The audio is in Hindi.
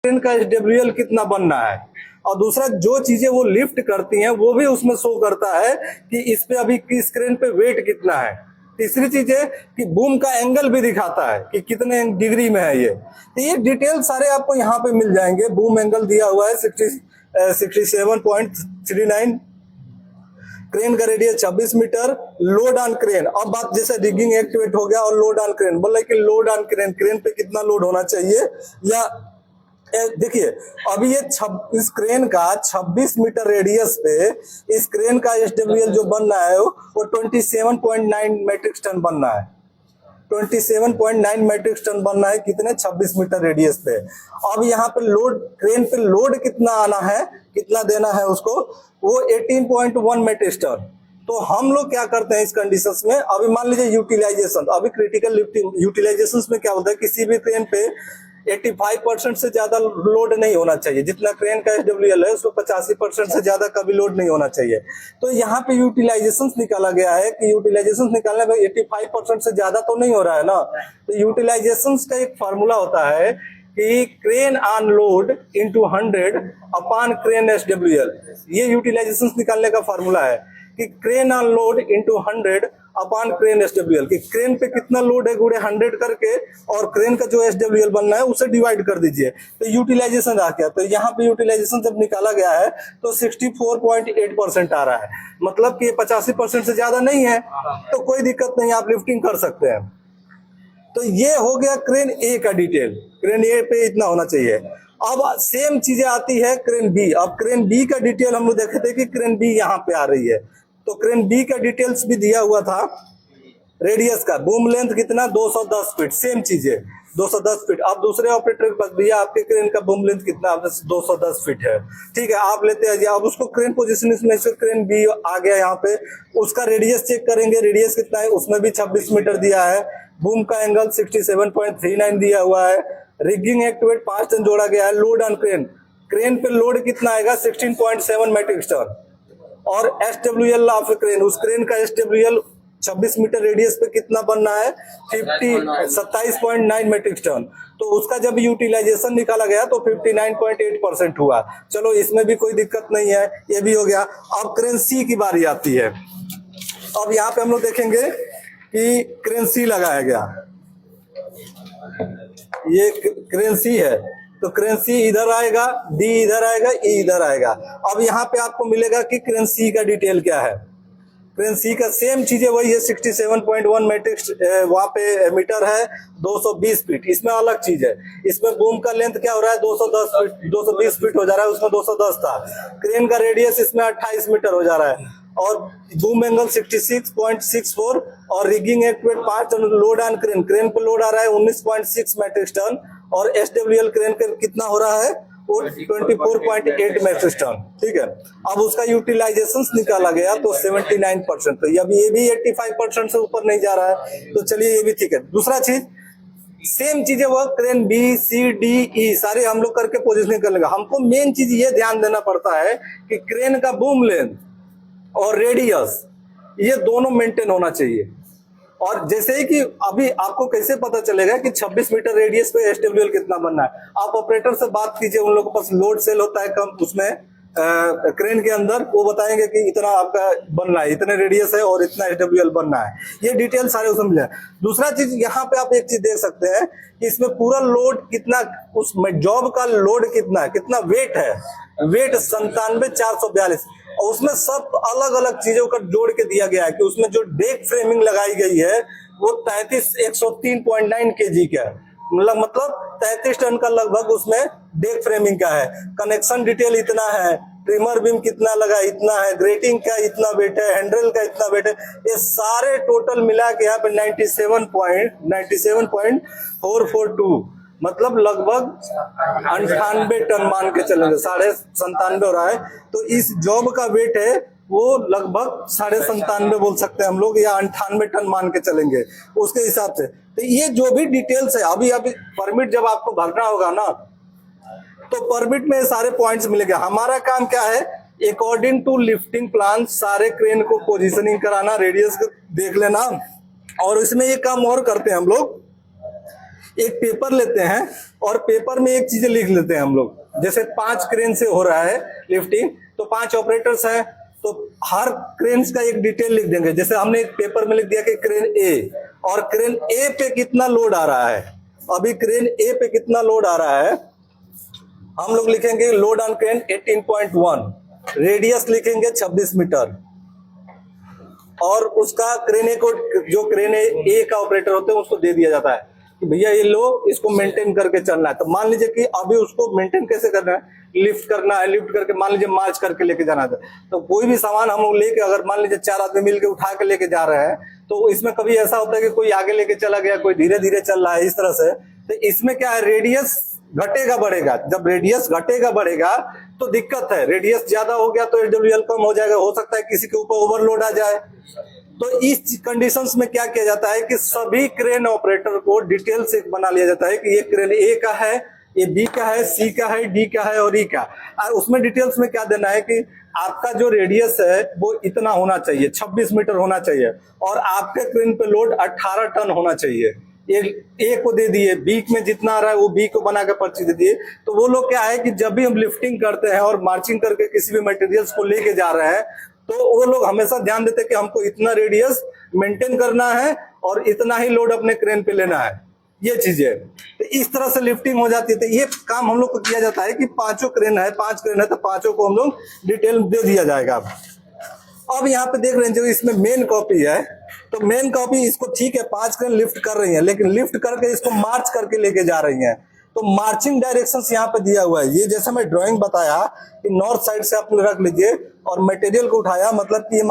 क्रेन का एसडब्ल्यूएल कितना बनना है, और दूसरा जो चीजें वो लिफ्ट करती हैं वो भी उसमें शो करता है कि इस पे अभी किस क्रेन पे वेट कितना है। तीसरी चीज है कि बूम का एंगल भी दिखाता है कि कितने डिग्री में है ये। तो ये डिटेल सारे आपको यहाँ पे मिल जाएंगे। बूम एंगल दिया हुआ है 67.39, क्रेन का radius 26 meter, load on crane. अब बात जैसे रिगिंग एक्टिवेट हो गया और लोड ऑन क्रेन, बोला कि लोड ऑन क्रेन, क्रेन पे कितना लोड होना चाहिए। या देखिए अभी ये इस क्रेन का 26 मीटर रेडियस पे इस क्रेन का एसडब्ल्यूएल जो बनना है वो 27.9 मैट्रिक टन बनना है। 27.9 मैट्रिक टन बनना है कितने 26 मीटर रेडियस पे। अब यहाँ पे लोड, क्रेन पे लोड कितना आना है, कितना देना है उसको, वो 18.1 मैट्रिक टन। तो हम लोग क्या करते हैं इस कंडीशंस में, अभी मान लीजिए यूटिलाइजेशन, अभी क्रिटिकल लिफ्टिंग यूटिलाइजेशन में क्या होता है, किसी भी क्रेन पे 85% से ज्यादा लोड नहीं होना चाहिए। जितना क्रेन का एसडब्ल्यूएल है उसको 85% से ज्यादा कभी लोड नहीं होना चाहिए। तो यहाँ पे यूटिलाइजेशन निकाला गया है कि यूटिलाइजेशन निकालने में 85% से ज्यादा तो नहीं हो रहा है ना। तो यूटिलाइजेशन का एक फॉर्मूला होता है कि crane on load into 100 upon crane SWL. ये यूटिलाइजेशन निकालने का फॉर्मूला है कि crane on load into 100 upon crane SWL, कि क्रेन पे कितना लोड है गुणे 100 करके और क्रेन का जो एसडब्ल्यूएल बनना है उसे डिवाइड कर दीजिए। तो यूटिलाइजेशन आ गया। तो यहाँ पे यूटिलाइजेशन जब निकाला गया है तो 64.8% आ रहा है, मतलब कि 85% से ज्यादा नहीं है। तो कोई दिक्कत नहीं, आप लिफ्टिंग कर सकते हैं। तो ये हो गया क्रेन ए का डिटेल, क्रेन ए पे इतना होना चाहिए। अब सेम चीजें आती है क्रेन बी। अब क्रेन बी का डिटेल हम लोग देखे थे कि क्रेन बी यहाँ पे आ रही है। तो क्रेन बी का डिटेल्स भी दिया हुआ था, रेडियस का, बूम लेंथ कितना 210 फीट, सेम चीज है 210 फीट। अब दूसरे ऑपरेटर के पास भैया आपके क्रेन का बूम लेंथ कितना, 210 फीट है, ठीक है, आप लेते हैं। अब उसको क्रेन पोजिशन में से क्रेन बी आ गया यहाँ पे, उसका रेडियस चेक करेंगे, रेडियस कितना है, उसमें भी 26 मीटर दिया है। बूम का एंगल 67.39 दिया हुआ है। रिगिंग एक्टिवेट 5 टन जोड़ा गया है। लोड ऑन क्रेन, क्रेन पे लोड कितना आएगा 16.7 मैट्रिक टन। और एसडब्ल्यूएल ऑफ क्रेन, उस क्रेन का एसडब्ल्यूएल 26 मीटर रेडियस पे कितना बनना है 27.9 मैट्रिक टन। तो उसका जब यूटिलाइजेशन निकाला गया तो 59.8% हुआ। चलो इसमें भी कोई दिक्कत नहीं है, ये भी हो गया। अब क्रेन सी की बारी आती है। अब यहाँ पे हम लोग देखेंगे कि क्रेन सी लगाया गया, ये क्रेन सी है। तो क्रेन सी इधर आएगा, डी इधर आएगा, ई इधर आएगा। अब यहाँ पे आपको मिलेगा कि क्रेन सी का डिटेल क्या है। क्रेन सी का सेम चीजें वही है, 67.1 मैट्रिक वहां पे मीटर है, 220 फीट। इसमें अलग चीज है, इसमें बूम का लेंथ क्या हो रहा है 210 फीट, 220 फीट हो जा रहा है, उसमें 210 था। क्रेन का रेडियस इसमें 28 मीटर हो जा रहा है, और बूम एंगल 66.64 और rigging activate 5 ton. Load on crane, crane पे लोड आ रहा है 19.6 मैट्रिक टन, और एसडब्ल्यूएल क्रेन पे कितना हो रहा है वो 24.8 मैट्रिक टन, ठीक है। अब उसका यूटिलाइजेशन निकाला गया तो 79%। तो ये भी 85% से ऊपर नहीं जा रहा है, तो चलिए ये भी ठीक है। दूसरा चीज, सेम चीजें वो crane B C D E सारे हम लोग करके पोजिशनिंग कर लेंगे। हमको मेन चीज ये ध्यान देना पड़ता है कि क्रेन का बूम लेंथ और रेडियस ये दोनों मेंटेन होना चाहिए। और जैसे ही कि अभी आपको कैसे पता चलेगा कि 26 मीटर रेडियस पे एसडब्ल्यूएल कितना बनना है, आप ऑपरेटर से बात कीजिए, उन लोगों के पास लोड सेल होता है कम उसमें क्रेन के अंदर, वो बताएंगे कि इतना आपका बनना है, इतने रेडियस है और इतना एसडब्ल्यूएल बनना है। ये डिटेल सारे उसमें मिले। दूसरा चीज यहाँ पे आप एक चीज देख सकते हैं कि इसमें पूरा लोड कितना, उस जॉब का लोड कितना है, कितना वेट है, वेट 97,442। और उसमें सब अलग अलग चीजों का जोड़ के दिया गया है कि उसमें जो डेक फ्रेमिंग लगाई गई है वो 103.9 kg का है, मतलब 33 टन का लगभग उसमें डेक फ्रेमिंग का है। कनेक्शन डिटेल इतना है, ट्रिमर बीम कितना लगा इतना है, ग्रेटिंग का इतना वेट है, हैंडल का इतना वेट है, ये सारे टोटल मिला के यहाँ पे 97.442, मतलब लगभग 98 टन मान के चलेंगे, 97.5 हो रहा है। तो इस जॉब का वेट है वो लगभग 97.5 बोल सकते हैं हम लोग, या 98 टन मान के चलेंगे उसके हिसाब से। तो ये जो भी डिटेल्स है, अभी परमिट जब आपको भरना होगा ना, तो परमिट में सारे पॉइंट्स मिलेंगे। हमारा काम क्या है, अकॉर्डिंग टू लिफ्टिंग प्लान सारे क्रेन को पोजीशनिंग कराना, रेडियस देख लेना। और इसमें ये काम और करते हैं हम लोग, एक पेपर लेते हैं और पेपर में एक चीजें लिख लेते हैं हम लोग। जैसे 5 क्रेन से हो रहा है लिफ्टिंग, तो 5 ऑपरेटर्स हैं, तो हर क्रेन का एक डिटेल लिख देंगे। जैसे हमने एक पेपर में लिख दिया कि क्रेन ए, और क्रेन ए पे कितना लोड आ रहा है। अभी क्रेन ए पे कितना लोड आ रहा है, हम लोग लिखेंगे लोड ऑन क्रेन 18.1, रेडियस लिखेंगे 26 मीटर, और उसका क्रेन ए को, जो क्रेन ए का ऑपरेटर होते हैं उसको दे दिया जाता है कि भैया ये लो, इसको मेंटेन करके चलना है। तो मान लीजिए कि अभी उसको मेंटेन कैसे करना है, लिफ्ट करना है, लिफ्ट करके मान लीजिए मार्च करके लेके जाना है। तो कोई भी सामान हम लोग लेके, अगर मान लीजिए 4 आदमी मिलके उठा के लेके जा रहे हैं, तो इसमें कभी ऐसा होता है कि कोई आगे लेके चला गया, कोई धीरे धीरे चल रहा है, इस तरह से। तो इसमें क्या है, रेडियस घटेगा बढ़ेगा। जब रेडियस घटेगा बढ़ेगा तो दिक्कत है, रेडियस ज्यादा हो गया तो एडब्ल्यूएल कम हो जाएगा, हो सकता है किसी के ऊपर ओवरलोड आ जाए। तो इस कंडीशंस में क्या किया जाता है कि सभी क्रेन ऑपरेटर को डिटेल से बना लिया जाता है कि ये क्रेन ए का है, ये बी का है, सी का है, डी का है और ई का। उसमें डिटेल्स में क्या देना है कि आपका जो रेडियस है वो इतना होना चाहिए, 26 मीटर होना चाहिए, और आपके क्रेन पे लोड 18 टन होना चाहिए। ए को दे दिए, बी में जितना आ रहा है वो बी को बना के पर्ची दे दिए। तो वो लोग क्या है कि जब भी हम लिफ्टिंग करते हैं और मार्चिंग करके किसी भी मटेरियल्स को लेके जा रहे हैं, तो वो लोग हमेशा ध्यान देते हैं कि हमको इतना रेडियस मेंटेन करना है और इतना ही लोड अपने क्रेन पे लेना है, ये चीजें। तो इस तरह से लिफ्टिंग हो जाती है। तो ये काम हम लोग को किया जाता है कि 5 क्रेन है, 5 क्रेन है, तो 5 को हम लोग डिटेल दे दिया जाएगा। अब यहाँ पे देख रहे हैं जो इसमें मेन कॉपी है, तो मेन कॉपी इसको ठीक है 5 क्रेन लिफ्ट कर रही है, लेकिन लिफ्ट करके इसको मार्च करके लेके जा रही हैं। तो मार्चिंग डायरेक्शंस यहाँ पे दिया हुआ है। ये जैसे मैं ड्राइंग बताया कि नॉर्थ साइड से आप रख लीजिए और मटेरियल को उठाया, मतलब कि